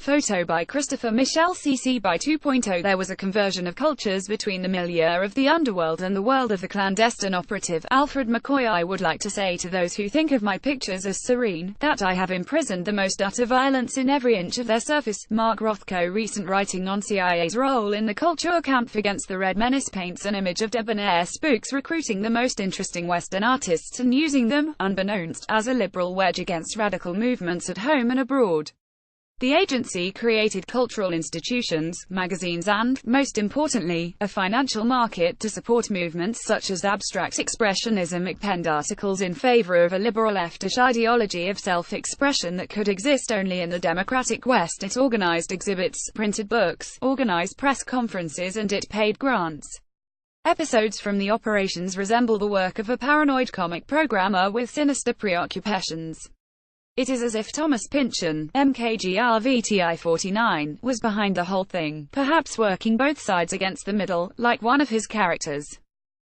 Photo by Christopher Michel CC by 2.0. There was a conversion of cultures between the milieu of the underworld and the world of the clandestine operative. Alfred McCoy. I would like to say to those who think of my pictures as serene, that I have imprisoned the most utter violence in every inch of their surface. Mark Rothko. Recent writing on CIA's role in the culture camp against the Red Menace paints an image of debonair spooks recruiting the most interesting Western artists and using them, unbeknownst, as a liberal wedge against radical movements at home and abroad. The agency created cultural institutions, magazines and, most importantly, a financial market to support movements such as abstract expressionism. It penned articles in favor of a liberal leftish ideology of self-expression that could exist only in the democratic West. It organized exhibits, printed books, organized press conferences, and it paid grants. Episodes from the operations resemble the work of a paranoid comic programmer with sinister preoccupations. It is as if Thomas Pynchon, MKGRVTI 49, was behind the whole thing, perhaps working both sides against the middle, like one of his characters.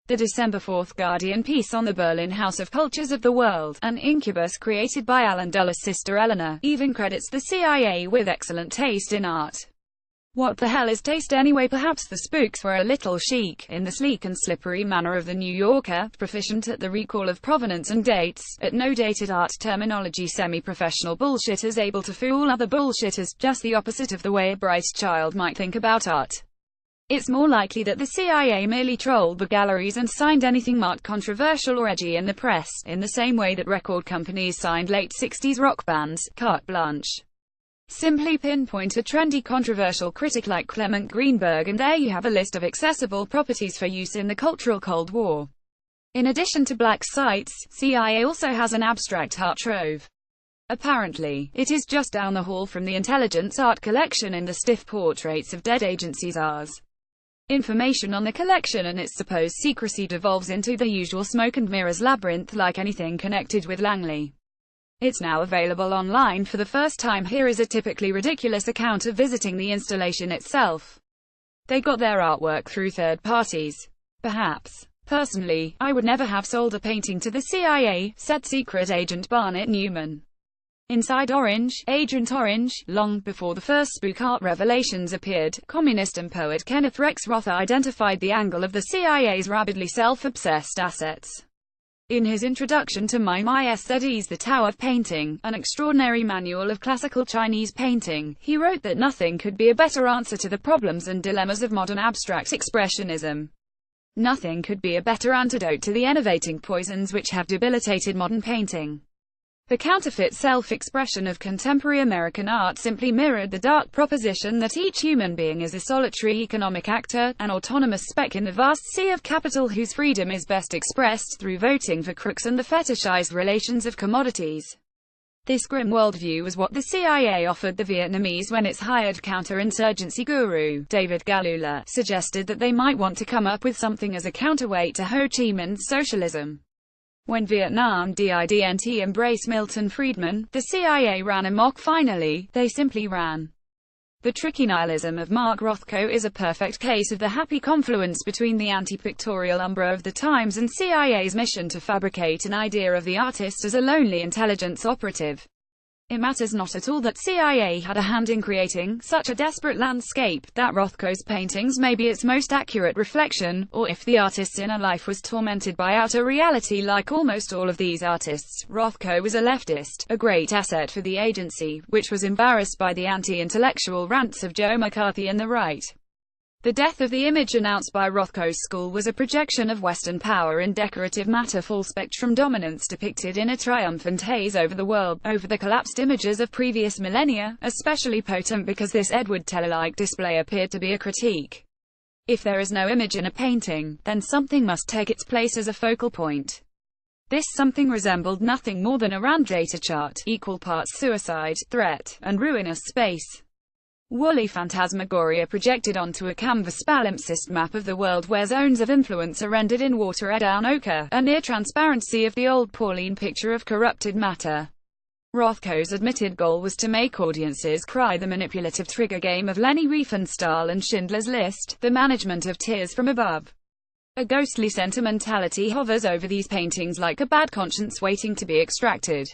The December 4th Guardian piece on the Berlin House of Cultures of the World, an incubus created by Alan Dulles' sister Eleanor, even credits the CIA with excellent taste in art. What the hell is taste anyway? Perhaps the spooks were a little chic, in the sleek and slippery manner of the New Yorker, proficient at the recall of provenance and dates, at no-dated art terminology, semi-professional bullshitters able to fool other bullshitters, just the opposite of the way a bright child might think about art. It's more likely that the CIA merely trolled the galleries and signed anything marked controversial or edgy in the press, in the same way that record companies signed late 60s rock bands, carte blanche. Simply pinpoint a trendy controversial critic like Clement Greenberg and there you have a list of accessible properties for use in the cultural Cold War. In addition to black sites, CIA also has an abstract art trove. Apparently, it is just down the hall from the intelligence art collection in the stiff portraits of dead agency czars. Information on the collection and its supposed secrecy devolves into the usual smoke and mirrors labyrinth like anything connected with Langley. It's now available online for the first time. Here is a typically ridiculous account of visiting the installation itself. They got their artwork through third parties. Perhaps. Personally, I would never have sold a painting to the CIA, said secret agent Barnett Newman. Inside Orange, Agent Orange, long before the first spook art revelations appeared, communist and poet Kenneth Rex Roth identified the angle of the CIA's rabidly self-obsessed assets. In his introduction to My Studies The Tao of Painting, an extraordinary manual of classical Chinese painting, he wrote that nothing could be a better answer to the problems and dilemmas of modern abstract expressionism. Nothing could be a better antidote to the enervating poisons which have debilitated modern painting. The counterfeit self-expression of contemporary American art simply mirrored the dark proposition that each human being is a solitary economic actor, an autonomous speck in the vast sea of capital whose freedom is best expressed through voting for crooks and the fetishized relations of commodities. This grim worldview was what the CIA offered the Vietnamese when its hired counterinsurgency guru, David Galula, suggested that they might want to come up with something as a counterweight to Ho Chi Minh's socialism. When Vietnam didn't embrace Milton Friedman, the CIA ran amok. Finally, they simply ran. The tricky nihilism of Mark Rothko is a perfect case of the happy confluence between the anti-pictorial umbra of the times and CIA's mission to fabricate an idea of the artist as a lonely intelligence operative. It matters not at all that CIA had a hand in creating such a desperate landscape, that Rothko's paintings may be its most accurate reflection, or if the artist's inner life was tormented by outer reality like almost all of these artists. Rothko was a leftist, a great asset for the agency, which was embarrassed by the anti-intellectual rants of Joe McCarthy and the right. The death of the image announced by Rothko's school was a projection of Western power in decorative matter, full-spectrum dominance depicted in a triumphant haze over the world, over the collapsed images of previous millennia, especially potent because this Edward Teller-like display appeared to be a critique. If there is no image in a painting, then something must take its place as a focal point. This something resembled nothing more than a rand data chart, equal parts suicide, threat, and ruinous space. Woolly phantasmagoria projected onto a canvas palimpsest map of the world where zones of influence are rendered in watered-down ochre, a near-transparency of the old Pauline picture of corrupted matter. Rothko's admitted goal was to make audiences cry. The manipulative trigger game of Leni Riefenstahl and Schindler's List, the management of tears from above. A ghostly sentimentality hovers over these paintings like a bad conscience waiting to be extracted.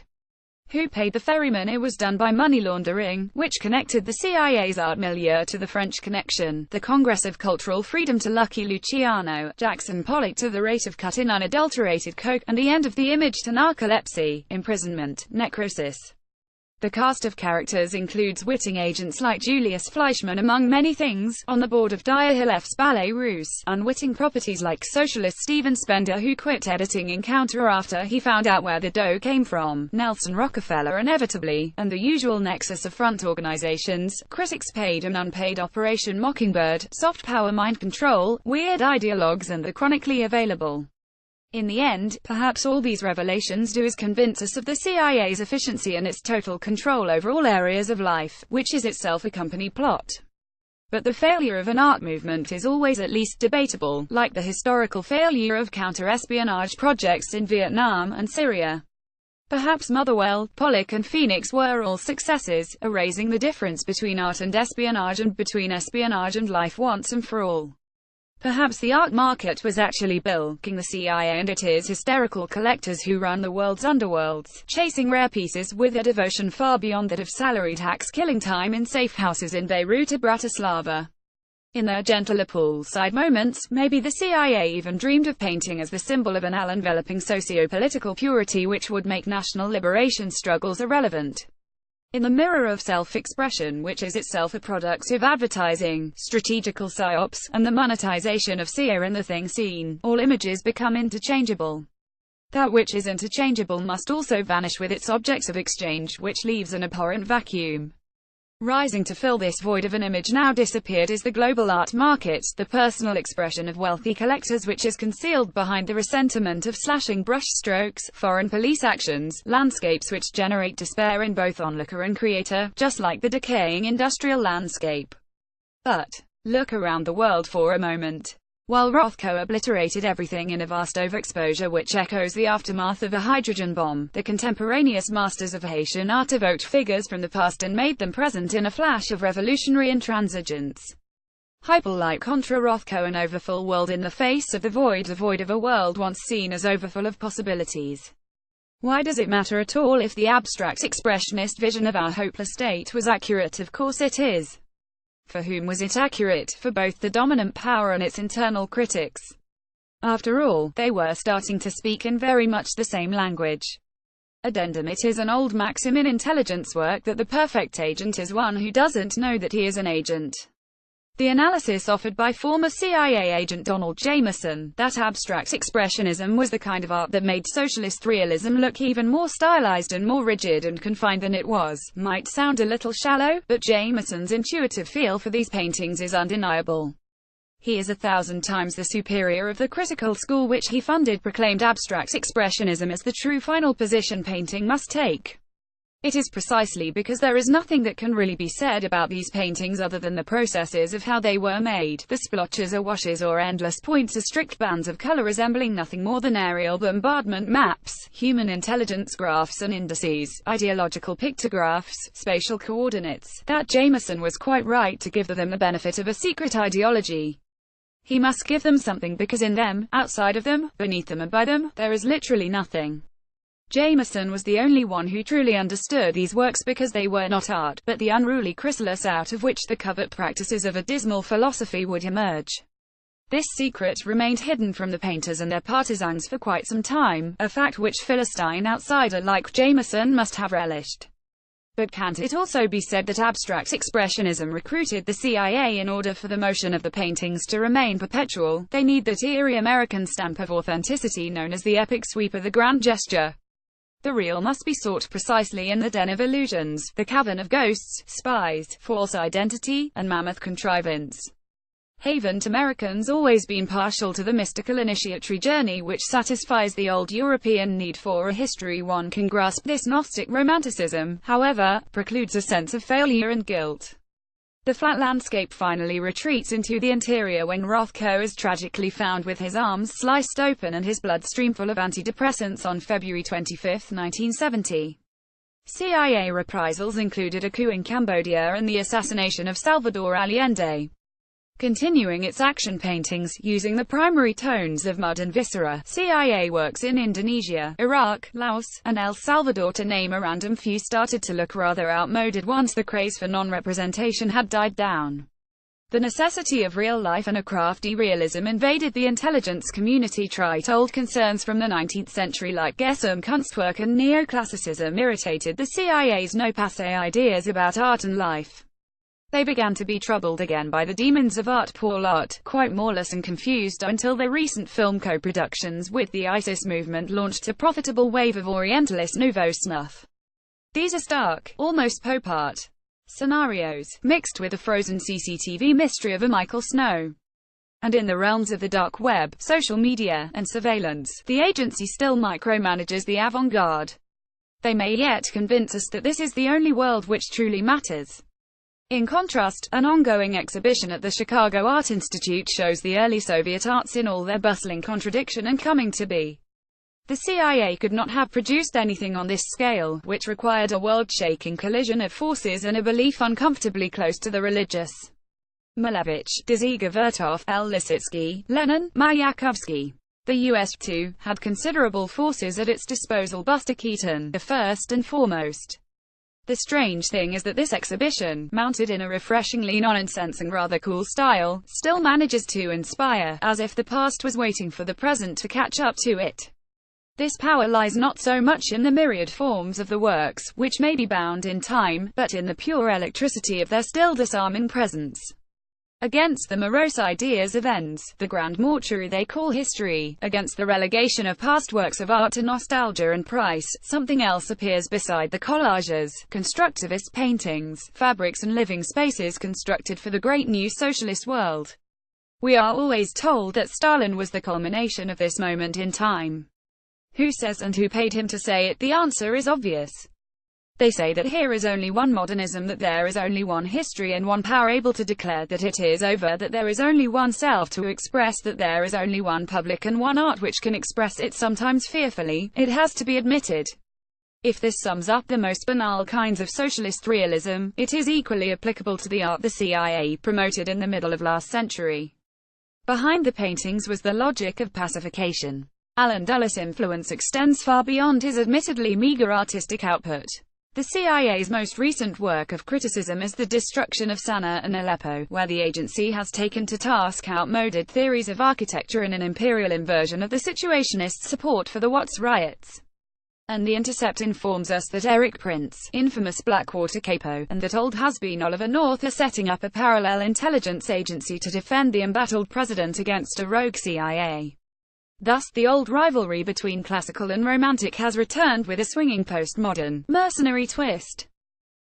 Who paid the ferryman? It was done by money laundering, which connected the CIA's art milieu to the French Connection, the Congress of Cultural Freedom to Lucky Luciano, Jackson Pollock to the rate of cut in unadulterated coke, and the end of the image to narcolepsy, imprisonment, necrosis. The cast of characters includes witting agents like Julius Fleischmann among many things, on the board of Dyer Hileff's Ballet Russe, unwitting properties like socialist Steven Spender who quit editing Encounter after he found out where the dough came from, Nelson Rockefeller inevitably, and the usual nexus of front organizations, critics paid and unpaid Operation Mockingbird, soft power mind control, weird ideologues and the chronically available. In the end, perhaps all these revelations do is convince us of the CIA's efficiency and its total control over all areas of life, which is itself a company plot. But the failure of an art movement is always at least debatable, like the historical failure of counter-espionage projects in Vietnam and Syria. Perhaps Motherwell, Pollock and Phoenix were all successes, erasing the difference between art and espionage and between espionage and life once and for all. Perhaps the art market was actually bilking the CIA and it is hysterical collectors who run the world's underworlds, chasing rare pieces with a devotion far beyond that of salaried hacks killing time in safe houses in Beirut or Bratislava. In their gentler poolside moments, maybe the CIA even dreamed of painting as the symbol of an all-enveloping socio-political purity which would make national liberation struggles irrelevant. In the mirror of self-expression, which is itself a product of advertising, strategical psyops, and the monetization of seer in the thing seen, all images become interchangeable. That which is interchangeable must also vanish with its objects of exchange, which leaves an abhorrent vacuum. Rising to fill this void of an image now disappeared is the global art market, the personal expression of wealthy collectors which is concealed behind the resentment of slashing brushstrokes, foreign police actions, landscapes which generate despair in both onlooker and creator, just like the decaying industrial landscape. But look around the world for a moment. While Rothko obliterated everything in a vast overexposure which echoes the aftermath of a hydrogen bomb, the contemporaneous masters of Haitian art evoked figures from the past and made them present in a flash of revolutionary intransigence. Hyperlight contra Rothko, an overfull world in the face of the void of a world once seen as overfull of possibilities. Why does it matter at all if the abstract expressionist vision of our hopeless state was accurate? Of course it is. For whom was it accurate? For both the dominant power and its internal critics. After all, they were starting to speak in very much the same language. Addendum: it is an old maxim in intelligence work that the perfect agent is one who doesn't know that he is an agent. The analysis offered by former CIA agent Donald Jameson, that abstract expressionism was the kind of art that made socialist realism look even more stylized and more rigid and confined than it was, might sound a little shallow, but Jameson's intuitive feel for these paintings is undeniable. He is 1,000 times the superior of the critical school which he funded proclaimed abstract expressionism as the true final position painting must take. It is precisely because there is nothing that can really be said about these paintings other than the processes of how they were made, the splotches or washes or endless points or strict bands of color resembling nothing more than aerial bombardment maps, human intelligence graphs and indices, ideological pictographs, spatial coordinates, that Jameson was quite right to give them the benefit of a secret ideology. He must give them something because in them, outside of them, beneath them and by them, there is literally nothing. Jameson was the only one who truly understood these works because they were not art, but the unruly chrysalis out of which the covert practices of a dismal philosophy would emerge. This secret remained hidden from the painters and their partisans for quite some time, a fact which Philistine outsider like Jameson must have relished. But can't it also be said that abstract expressionism recruited the CIA in order for the motion of the paintings to remain perpetual? They need that eerie American stamp of authenticity known as the epic sweep or the grand gesture. The real must be sought precisely in the den of illusions, the cavern of ghosts, spies, false identity, and mammoth contrivance. Haven't Americans always been partial to the mystical initiatory journey which satisfies the old European need for a history? One can grasp this Gnostic romanticism, however, precludes a sense of failure and guilt. The flat landscape finally retreats into the interior when Rothko is tragically found with his arms sliced open and his bloodstream full of antidepressants on February 25, 1970. CIA reprisals included a coup in Cambodia and the assassination of Salvador Allende. continuing its action paintings, using the primary tones of mud and viscera. CIA works in Indonesia, Iraq, Laos, and El Salvador, to name a random few, started to look rather outmoded once the craze for non-representation had died down. The necessity of real life and a crafty realism invaded the intelligence community. Trite old concerns from the 19th century like Gesum Kunstwerk and neoclassicism irritated the CIA's no-passe ideas about art and life. They began to be troubled again by the demons of art, Paul art, quite moreless and confused until their recent film co-productions with the ISIS movement launched a profitable wave of Orientalist nouveau snuff. These are stark, almost pop art scenarios, mixed with the frozen CCTV mystery of a Michael Snow. And in the realms of the dark web, social media, and surveillance, the agency still micromanages the avant-garde. They may yet convince us that this is the only world which truly matters. In contrast, an ongoing exhibition at the Chicago Art Institute shows the early Soviet arts in all their bustling contradiction and coming to be. The CIA could not have produced anything on this scale, which required a world-shaking collision of forces and a belief uncomfortably close to the religious. Malevich, Dziga Vertov, L. Lisitsky, Lenin, Mayakovsky. The U.S. too had considerable forces at its disposal. Buster Keaton, the first and foremost. The strange thing is that this exhibition, mounted in a refreshingly nonsense and rather cool style, still manages to inspire, as if the past was waiting for the present to catch up to it. This power lies not so much in the myriad forms of the works, which may be bound in time, but in the pure electricity of their still disarming presence. Against the morose ideas of ends, the grand mortuary they call history, against the relegation of past works of art to nostalgia and price, something else appears beside the collages, constructivist paintings, fabrics and living spaces constructed for the great new socialist world. We are always told that Stalin was the culmination of this moment in time. Who says and who paid him to say it? The answer is obvious. They say that here is only one modernism, that there is only one history and one power able to declare that it is over, that there is only one self to express, that there is only one public and one art which can express it, sometimes fearfully, it has to be admitted. If this sums up the most banal kinds of socialist realism, it is equally applicable to the art the CIA promoted in the middle of last century. Behind the paintings was the logic of pacification. Alan Dulles' influence extends far beyond his admittedly meager artistic output. The CIA's most recent work of criticism is the destruction of Sanaa and Aleppo, where the agency has taken to task outmoded theories of architecture in an imperial inversion of the Situationist support for the Watts riots. And The Intercept informs us that Eric Prince, infamous Blackwater capo, and that old has-been Oliver North are setting up a parallel intelligence agency to defend the embattled president against a rogue CIA. Thus, the old rivalry between classical and romantic has returned with a swinging postmodern, mercenary twist.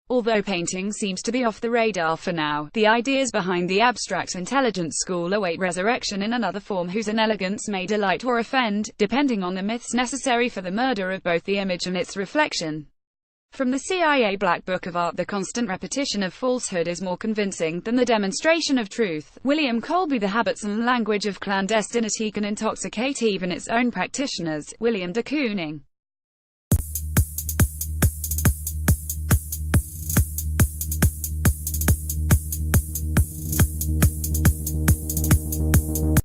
Although painting seems to be off the radar for now, the ideas behind the abstract intelligence school await resurrection in another form whose inelegance may delight or offend, depending on the myths necessary for the murder of both the image and its reflection. From the CIA Black Book of Art, the constant repetition of falsehood is more convincing than the demonstration of truth. William Colby. The habits and language of clandestinity can intoxicate even its own practitioners. William de Kooning.